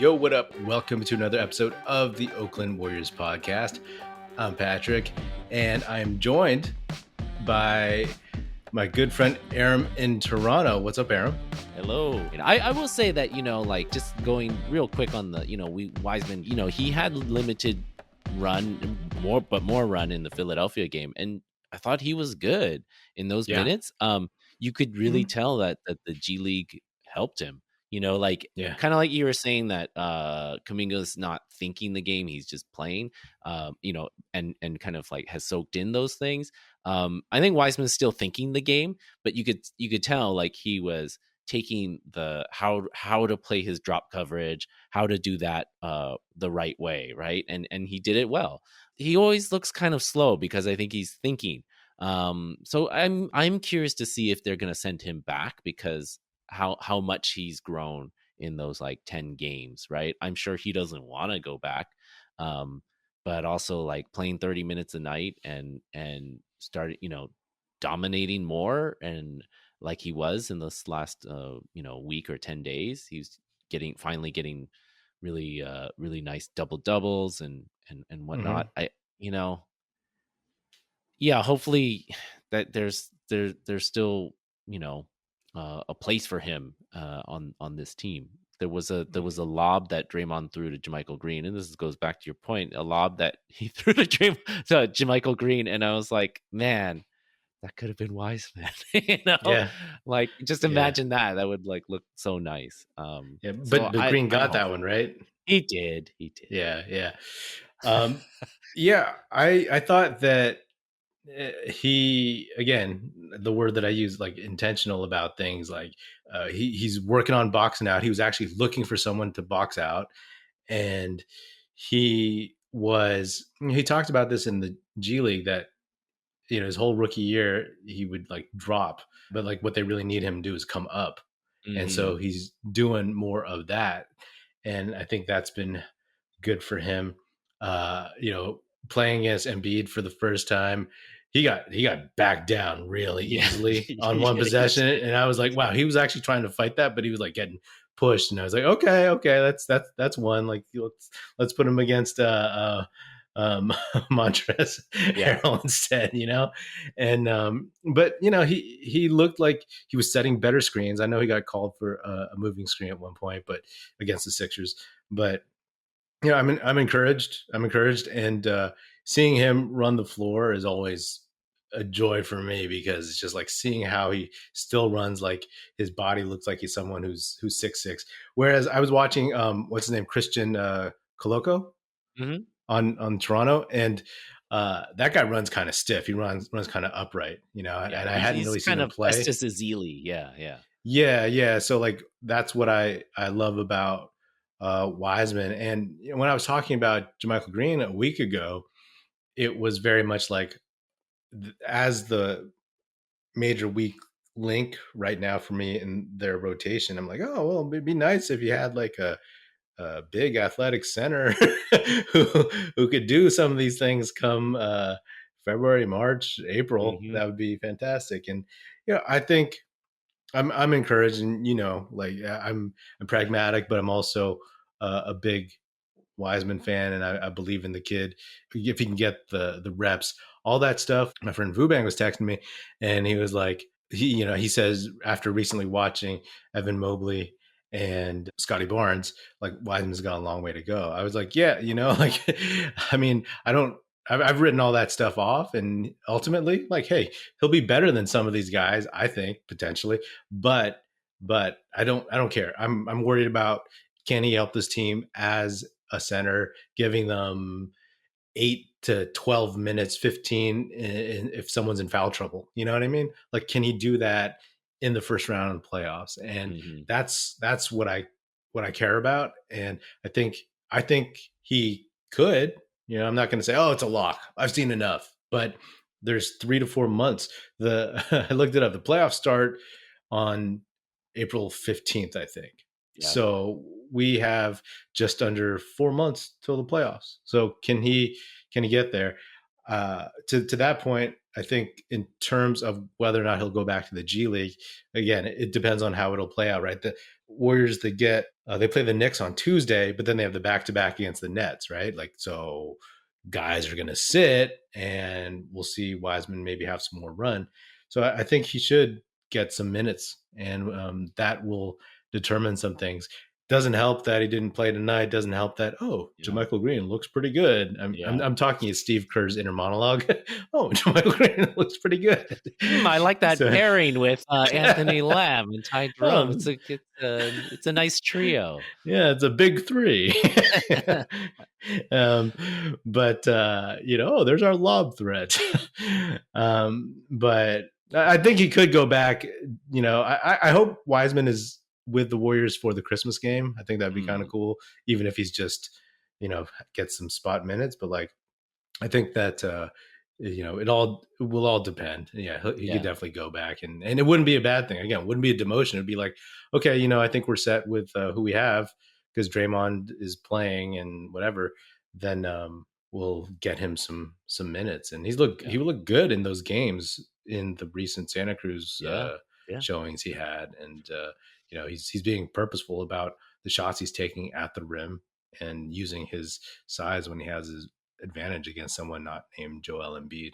Yo, what up? Welcome to another episode of the Oakland Warriors podcast. I'm Patrick, and I'm joined by my good friend Aram in Toronto. What's up, Aram? Hello. And I will say that, just going real quick on the, Wiseman, he had limited run, more run in the Philadelphia game. And I thought he was good in those minutes. You could really tell that the G League helped him. Kind of like you were saying that Kuminga's not thinking the game, he's just playing, and kind of like has soaked in those things. I think Wiseman's still thinking the game, but you could tell like he was taking the how to play his drop coverage, how to do that the right way, right? And he did it well. He always looks kind of slow because I think he's thinking. So I'm curious to see if they're going to send him back because how much he's grown in those like 10 games, right? I'm sure he doesn't want to go back. But also like playing 30 minutes a night and started, dominating more, and like he was in this last week or 10 days, he's finally getting really really nice double doubles and whatnot. Hopefully that there's still a place for him on this team. There was a lob that Draymond threw to JaMychal Green, and this goes back to your point, a lob that he threw to JaMychal Green, and I was like, man, that could have been Wiseman. Like just imagine that would like look so nice. But Green got that one, right? He did. Yeah. I thought that he, again, the word that I use, like intentional about things, like he's working on boxing out. He was actually looking for someone to box out, and he talked about this in the G League that his whole rookie year he would like drop, but like what they really need him to do is come up. And so he's doing more of that, and I think that's been good for him. Playing against Embiid for the first time, he got backed down really easily on one possession, and I was like, wow, he was actually trying to fight that, but he was like getting pushed, and I was like, okay, that's one. Like let's put him against Montrezl Harrell instead, and but he looked like he was setting better screens. I know he got called for a moving screen at one point, but against the Sixers, but. I'm encouraged. And seeing him run the floor is always a joy for me, because it's just like seeing how he still runs, like his body looks like he's someone who's 6'6". Whereas I was watching what's his name, Christian Koloko on Toronto, and that guy runs kind of stiff. He runs kind of upright, and I hadn't really seen him play. Festus Ezeli, yeah. So like that's what I love about Wiseman. And when I was talking about JaMychal Green a week ago, it was very much like as the major weak link right now for me in their rotation. I'm like, oh, well, it'd be nice if you had like a big athletic center who could do some of these things come February, March, April. That would be fantastic. And I think I'm encouraged, and like I'm pragmatic, but I'm also a big Wiseman fan, and I believe in the kid if he can get the reps, all that stuff. My friend Vubang was texting me, and he was like, he says after recently watching Evan Mobley and Scotty Barnes, like Wiseman's got a long way to go. I was like, yeah, like I mean, I've written all that stuff off, and ultimately, like, hey, he'll be better than some of these guys, I think, potentially. But I don't care. I'm worried about, can he help this team as a center, giving them 8 to 12 minutes, 15 if someone's in foul trouble. You know what I mean? Like, can he do that in the first round of the playoffs? And that's what I care about. And I think he could. I'm not going to say, oh, it's a lock, I've seen enough, but there's 3 to 4 months. I looked it up. The playoffs start on April 15th, I think. Yeah. So we have just under 4 months till the playoffs. So can he get there? To that point, I think in terms of whether or not he'll go back to the G League, again, it depends on how it'll play out, right? The Warriors, they play the Knicks on Tuesday, but then they have the back to back against the Nets, right? Like, so guys are going to sit, and we'll see Wiseman maybe have some more run. So I think he should get some minutes, and that will determine some things. Doesn't help that he didn't play tonight. Doesn't help that, oh, Yeah. JaMychal Green looks pretty good. Yeah. I'm talking as Steve Kerr's inner monologue. Oh, JaMychal Green looks pretty good. I like that So, pairing with Anthony Lamb and Ty Jerome. oh, It's a nice trio. yeah, it's a big three. um, but oh, there's our lob threat. But I think he could go back. I hope Wiseman is with the Warriors for the Christmas game. I think that'd be kind of cool, even if he's just gets some spot minutes. But like, I think that it will all depend. Yeah, he Yeah. could definitely go back, and it wouldn't be a bad thing. Again, it wouldn't be a demotion. It'd be like, okay, I think we're set with who we have because Draymond is playing and whatever. Then we'll get him some minutes, and he looked good in those games in the recent Santa Cruz Yeah. Yeah. showings he had, and he's being purposeful about the shots he's taking at the rim and using his size when he has his advantage against someone not named Joel Embiid.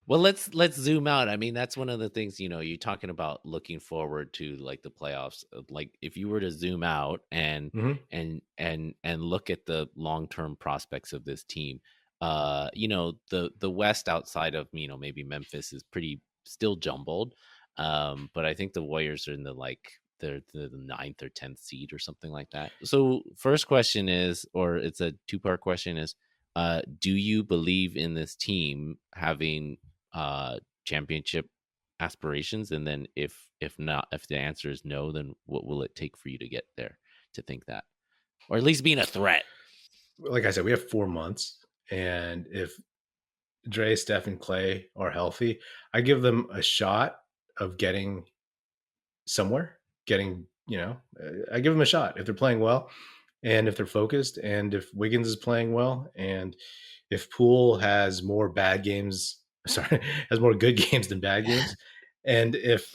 Well, let's zoom out. I mean, that's one of the things, you're talking about looking forward to like the playoffs. Like if you were to zoom out and Mhm. and look at the long-term prospects of this team, the West outside of, maybe Memphis is pretty still jumbled. But I think the Warriors are in they're the ninth or 10th seed or something like that. So first question is, or it's a two-part question is, do you believe in this team having championship aspirations? And then if not, if the answer is no, then what will it take for you to get there to think that, or at least being a threat? Like I said, we have 4 months, and if Dre, Steph, and Clay are healthy, I give them a shot of getting somewhere. I give them a shot if they're playing well, and if they're focused, and if Wiggins is playing well, and if Poole has more bad games, has more good games than bad games, and if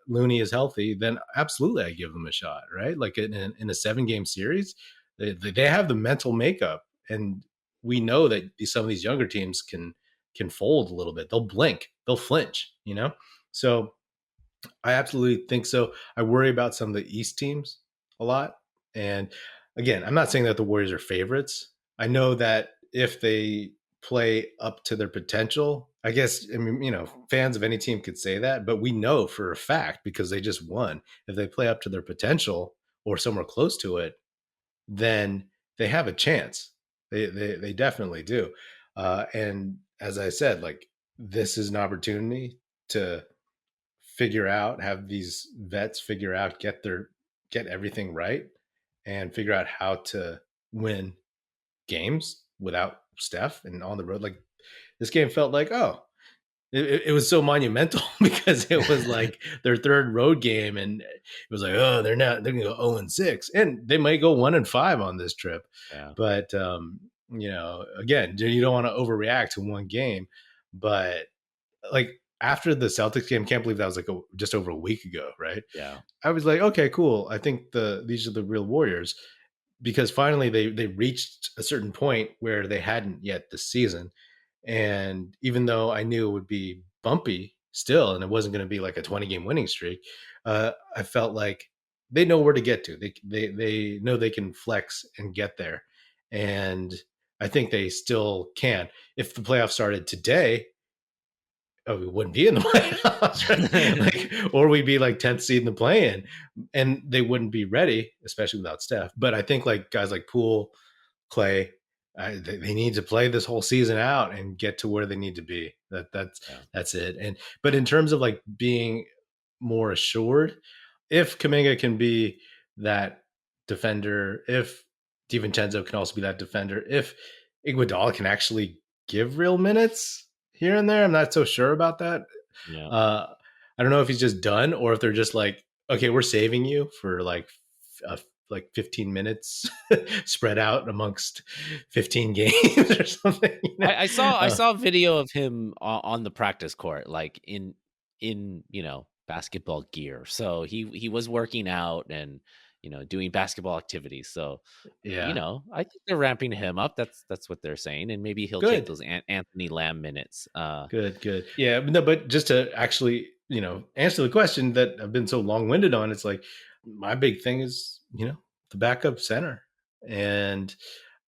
Looney is healthy, then absolutely I give them a shot, right? Like in a 7-game series, they have the mental makeup, and we know that some of these younger teams can fold a little bit. They'll blink, they'll flinch, So I absolutely think so. I worry about some of the East teams a lot. And again, I'm not saying that the Warriors are favorites. I know that if they play up to their potential, I guess, fans of any team could say that, but we know for a fact because they just won. If they play up to their potential or somewhere close to it, then they have a chance. They definitely do. And as I said, like, this is an opportunity to have these vets figure out, get everything right, and figure out how to win games without Steph and on the road. Like, this game felt like, it was so monumental because it was like their third road game, and it was like, they're going to go 0-6, and they might go 1-5 on this trip. Yeah. But again, you don't want to overreact to one game, but like, after the Celtics game, can't believe that was like just over a week ago, right? Yeah. I was like, okay, cool. I think these are the real Warriors, because finally they reached a certain point where they hadn't yet this season. And even though I knew it would be bumpy still, and it wasn't going to be like a 20-game winning streak, I felt like they know where to get to. They know they can flex and get there. And I think they still can. If the playoffs started today, we wouldn't be in the playoffs, right? Like, or we'd be like 10th seed in the play-in, and they wouldn't be ready, especially without Steph. But I think like guys like Poole, Clay, they need to play this whole season out and get to where they need to be. That's it. But in terms of like being more assured, if Kuminga can be that defender, if DiVincenzo can also be that defender, if Iguodala can actually give real minutes here and there, I'm not so sure about that. Yeah. I don't know if he's just done or if they're just like, okay, we're saving you for like like 15 minutes spread out amongst 15 games or something. I saw a video of him on the practice court, like in basketball gear. So he was working out and doing basketball activities. So Yeah, I think they're ramping him up. That's what they're saying, and maybe he'll take good. those Anthony Lamb minutes. Good, good. Yeah, no, but just to actually, answer the question that I've been so long-winded on, it's like my big thing is, the backup center. And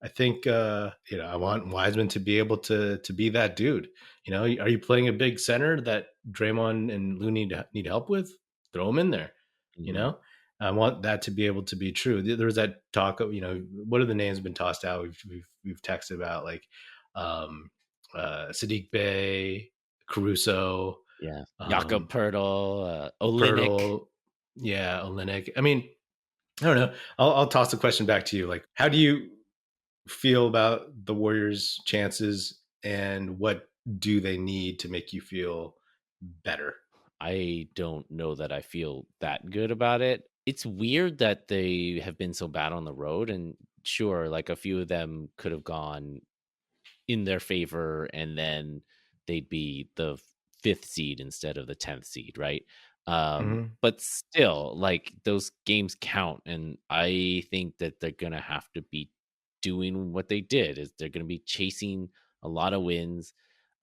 I think I want Wiseman to be able to be that dude. Are you playing a big center that Draymond and Lou need help with? Throw him in there. You Mhm. know, I want that to be able to be true. There was that talk of, what are the names been tossed out? We've texted about like um Sadiq Bey, Caruso, Yeah, Jakob um, Pertl, Olynyk. Pirtle, yeah, Olenek. I mean, I don't know. I'll toss the question back to you. Like, how do you feel about the Warriors' chances, and what do they need to make you feel better? I don't know that I feel that good about it. It's weird that they have been so bad on the road, and sure, like a few of them could have gone in their favor, and then they'd be the fifth seed instead of the 10th seed, right? Hmm. But still, like those games count, and I think that they're gonna have to be doing what they did. Is they're gonna be chasing a lot of wins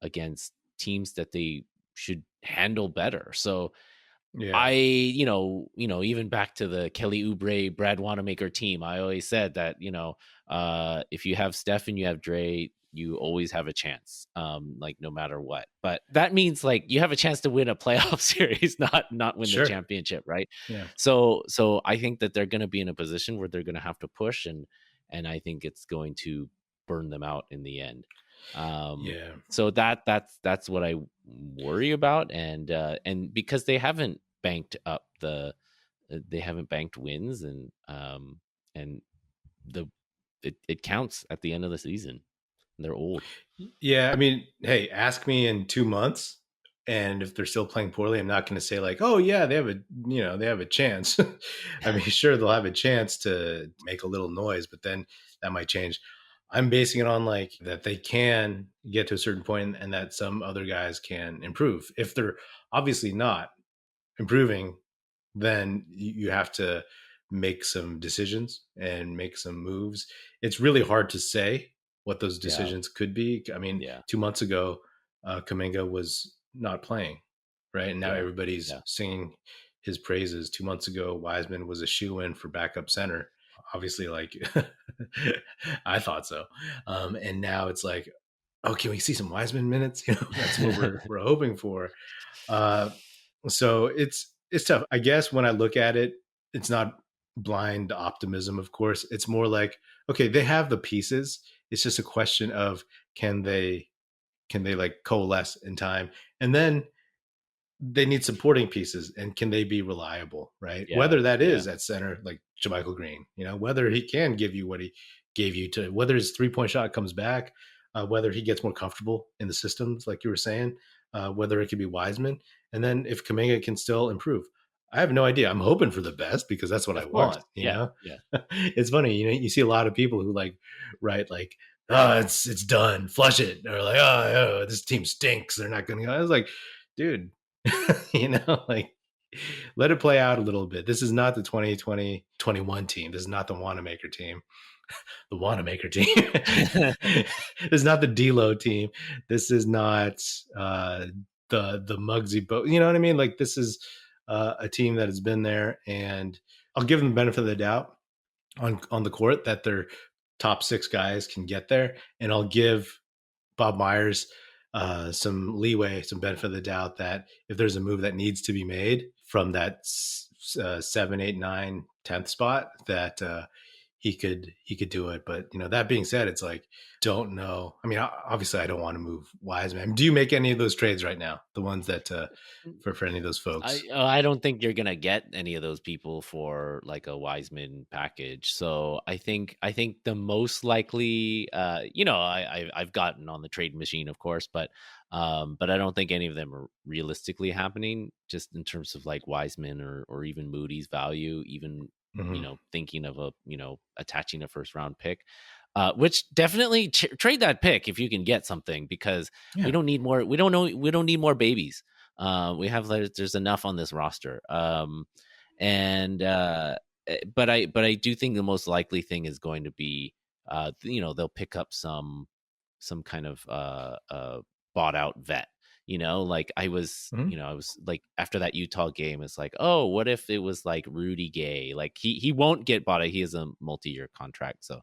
against teams that they should handle better. So Yeah, I, even back to the Kelly Oubre, Brad Wanamaker team, I always said that, if you have Steph and you have Dre, you always have a chance, like no matter what. But that means like you have a chance to win a playoff series, not win the sure. championship, right? Yeah, So I think that they're going to be in a position where they're going to have to push, and I think it's going to burn them out in the end. yeah, So that's what I worry about, and because they haven't banked wins, and the it counts at the end of the season. They're old. yeah. I mean, hey, ask me in 2 months, and if they're still playing poorly, I'm not going to say like, oh yeah, they have a chance. I mean, sure, they'll have a chance to make a little noise, but then that might change. I'm basing it on like that they can get to a certain point, and that some other guys can improve. If they're obviously not improving, then you have to make some decisions and make some moves. It's really hard to say what those Yeah, decisions could be. I mean, yeah, 2 months ago, Kaminga was not playing, right? And now yeah, everybody's yeah. singing his praises. 2 months ago, Wiseman was a shoe in for backup center. Obviously, like I thought so. And now it's like, oh, can we see some Wiseman minutes? That's what we're hoping for. Uh, so it's tough. I guess when I look at it, it's not blind optimism, of course. It's more like, okay, they have the pieces. It's just a question of can they like coalesce in time? And then they need supporting pieces, and can they be reliable, right? Yeah, Whether that yeah, is at center like JaMychal Green, whether he can give you what he gave you, to whether his 3-point shot comes back, whether he gets more comfortable in the systems like you were saying, whether it could be Wiseman, and then if Kaminga can still improve. I have no idea. I'm hoping for the best because that's what I of course. want. Yeah, yeah. It's funny, you see a lot of people who like write like, oh, it's done, flush it, or like, oh, this team stinks, they're not gonna go. I was like, dude, like let it play out a little bit. This is not the 2020-21 team. This is not the Wanamaker team. The Wanamaker team. This is not the D'Lo team. This is not the Muggsy Boat. You know what I mean? Like this is a team that has been there, and I'll give them the benefit of the doubt on the court that their top six guys can get there, and I'll give Bob Myers some leeway, some benefit of the doubt that if there's a move that needs to be made from that 7, 8, 9, 10th spot, that he could do it. But that being said, it's like don't know. I mean, obviously, I don't want to move Wiseman. I mean, do you make any of those trades right now? The ones that for any of those folks? I don't think you're gonna get any of those people for like a Wiseman package. So I think the most likely, I've gotten on the trade machine, of course, but I don't think any of them are realistically happening. Just in terms of like Wiseman or even Moody's value, even Hmm. thinking of attaching a first round pick. Which definitely trade that pick if you can get something, because we Yeah. don't need more. We don't know. We don't need more babies. We have there's enough on this roster. And but I do think the most likely thing is going to be they'll pick up some kind of bought out vet. Like Hmm. I was like, after that Utah game, it's like, oh, what if it was like Rudy Gay? Like he won't get bought out. He has a multi-year contract. So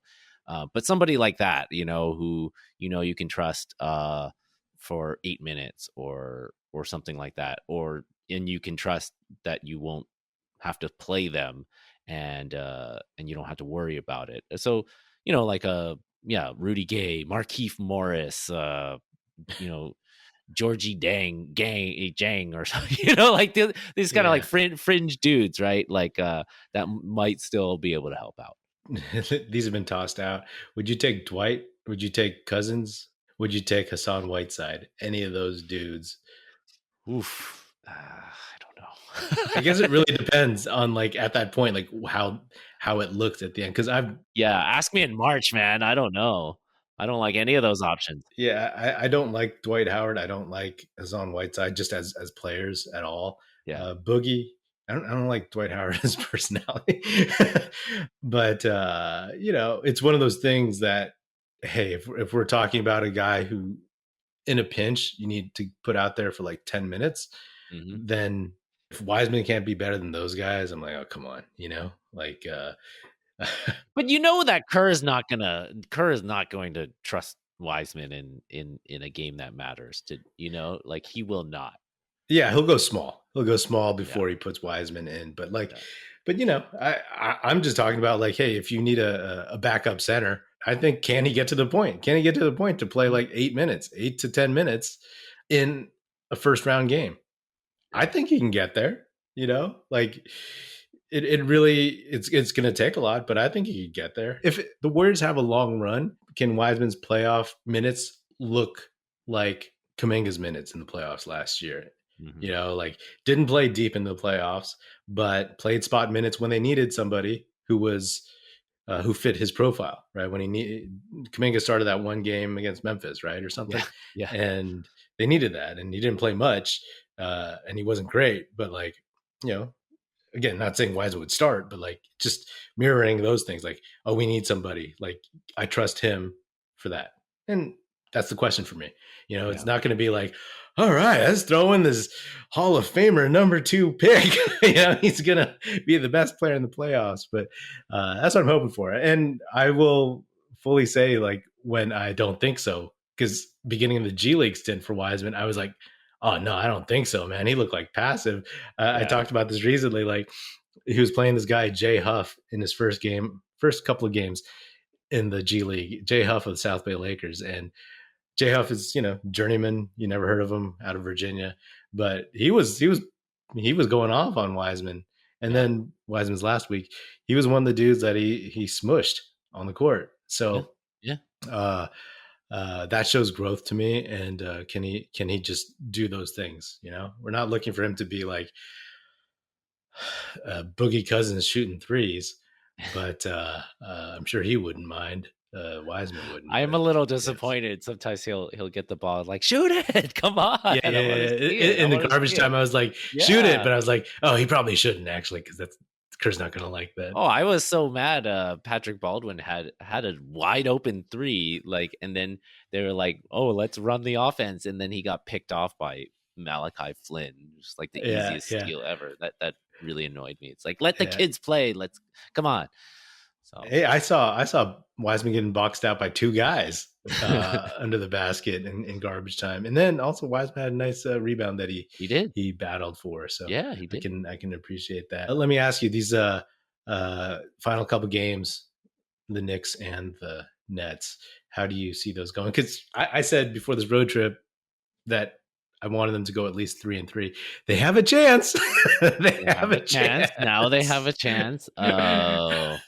but somebody like that, who you can trust for 8 minutes or something like that, and you can trust that you won't have to play them, and you don't have to worry about it. So like Rudy Gay, Markeith Morris, you know Georgie Jang or something, like these kind of like Yeah. fringe dudes, right? Like that might still be able to help out. These have been tossed out. Would you take Dwight? Would you take Cousins? Would you take Hassan Whiteside? Any of those dudes? Oof. I don't I guess know. it really depends on like at that point, like how it looks at the end. Because I've Yeah, ask me in March, man. I don't know. I don't like any of those options. yeah, I don't like Dwight Howard. I don't like Hassan Whiteside just as players at all. Yeah. Boogie. I don't like Dwight Howard as personality, but it's one of those things that hey, if we're talking about a guy who in a pinch you need to put out there for like 10 minutes, Hmm. then if Wiseman can't be better than those guys, I'm like, oh come on, like But that Kerr is not going to trust Wiseman in a game that matters to like he will not. yeah, he'll go small. He'll go small Yeah. before he puts Wiseman in. But like, Yeah. but I'm just talking about like, hey, if you need a backup center, I think can he get to the point? Can he get to the point to play Mhm. like 8 minutes, 8 to 10 minutes in a first round game? I Yeah. think he can get there. Like it really it's going to take a lot, but I think he could get there. If the Warriors have a long run, can Wiseman's playoff minutes look like Kuminga's minutes in the playoffs last year? Hmm. Like didn't play deep in the playoffs, but played spot minutes when they needed somebody who fit his profile, right? When Kuminga started that one game against Memphis, right, or Yeah. something, Yeah. and they needed that, and he didn't play much, and he wasn't great, but like, you know, again, not saying Wiseman would start, but like just mirroring those things, like, oh, we need somebody, like I trust him for that, and that's the question for me. It's Yeah. not going to be like, all right, let's throw in this Hall of Famer number 2 pick. He's gonna be the best player in the playoffs, but that's what I'm hoping for. And I will fully say, like, when I don't think so, because beginning of the G League stint for Wiseman, I was like, oh no, I don't think so, man. He looked like passive. I Yeah. talked about this recently. Like he was playing this guy Jay Huff in his first couple of games in the G League. Jay Huff of the South Bay Lakers, and Jay Huff is, journeyman. You never heard of him, out of Virginia, but he was going off on Wiseman. And Yeah. then Wiseman's last week, he was one of the dudes that he smushed on the court. Yeah. So Yeah. uh, that shows growth to me. And can he just do those things? We're not looking for him to be like Boogie Cousins shooting threes, but I'm sure he wouldn't mind. Wiseman wouldn't, I am but a little it's disappointed. Sometimes he'll get the ball like, shoot it. Come on. yeah, I yeah, want to yeah. see it. I In the want to garbage see it. time, I was like, shoot it, Yeah. but I was like, oh, he probably shouldn't actually, because that's Kerr's not gonna like that. Oh, I was so mad. Patrick Baldwin had a wide open three, like, and then they were like, "Oh, let's run the offense," and then he got picked off by Malachi Flynn, just like the Yeah, easiest yeah, steal ever. That really annoyed me. It's like, let the yeah. kids play. Let's come on. So Hey, I saw Wiseman getting boxed out by 2 guys under the basket in garbage time, and then also Wiseman had a nice rebound that he he did. he battled for. So Yeah, he I did. can I can appreciate that. Let me ask you these final couple games, the Knicks and the Nets. How do you see those going? Because I said before this road trip that I wanted them to go at least 3-3. They have a chance. They They have have a a chance. Now they have a chance. chance.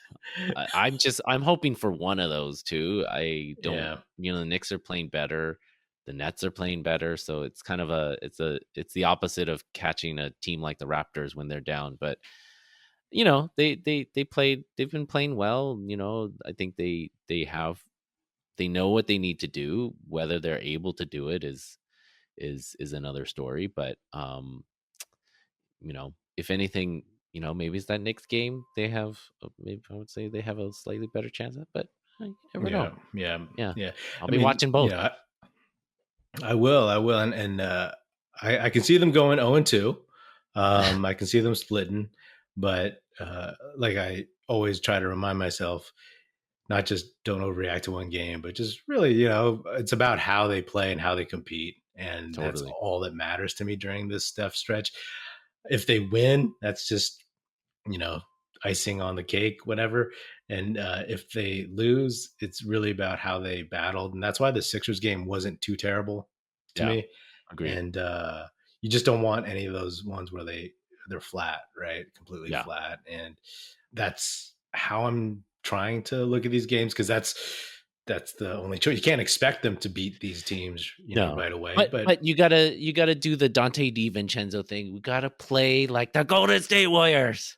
I'm hoping for one of those two. I don't, Yeah. the Knicks are playing better. The Nets are playing better. So it's kind of it's the opposite of catching a team like the Raptors when they're down. But they've been playing well. I think they know what they need to do. Whether they're able to do it is another story. But if anything, maybe it's that Knicks game. They have, maybe I would say they have a slightly better chance at, but you never know. Yeah. I'll be watching both. I will, and I can see them going 0-2. I can see them splitting, but like I always try to remind myself, not just don't overreact to one game, but just really, it's about how they play and how they compete, and that's all that matters to me during this Steph stretch. If they win, that's just icing on the cake, whatever. And if they lose, it's really about how they battled, and that's why the Sixers game wasn't too terrible to me. Agreed. And you just don't want any of those ones where they're flat, right? Completely flat. And that's how I'm trying to look at these games, because that's the only choice. You can't expect them to beat these teams, right away. But you gotta do the Dante DiVincenzo thing. We gotta play like the Golden State Warriors.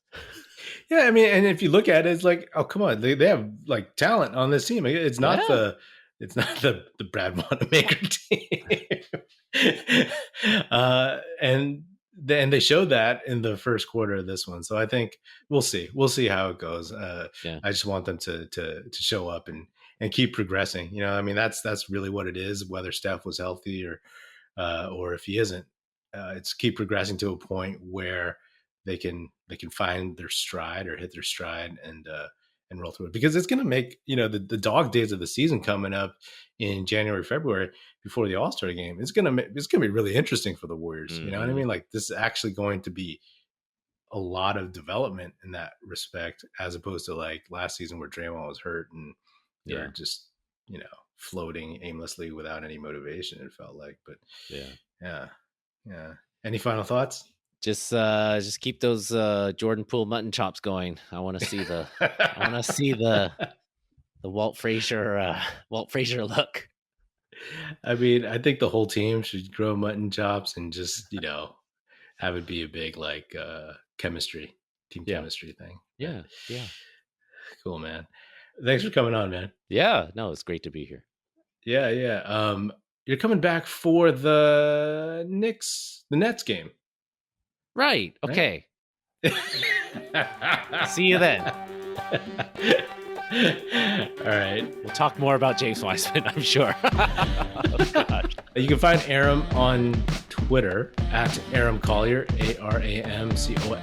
Yeah, I mean, and if you look at it, it's like, oh, come on, they have like talent on this team. It's not the Brad Wanamaker team. And they showed that in the first quarter of this one. So I think we'll see how it goes. I just want them to show up and keep progressing. I mean, that's really what it is. Whether Steph was healthy or if he isn't, it's keep progressing to a point where they can find their stride or hit their stride and roll through it, because it's going to make the dog days of the season coming up in January, February before the All-Star game. It's going to be really interesting for the Warriors. Mm-hmm. You know what I mean? Like, this is actually going to be a lot of development in that respect, as opposed to like last season where Draymond was hurt and they're just floating aimlessly without any motivation, it felt like. But yeah. Any final thoughts? Just keep those Jordan Poole mutton chops going. I want to see the Walt Frazier look. I mean, I think the whole team should grow mutton chops and just have it be a big like chemistry thing. Yeah. Cool, man. Thanks for coming on, man. Yeah, no, it's great to be here. Yeah. You're coming back for the Nets game. Right. Okay. See you then. All right. We'll talk more about James Wiseman, I'm sure. Oh, God. You can find Aram on Twitter at Aram Collier, ARAMCOLLIE.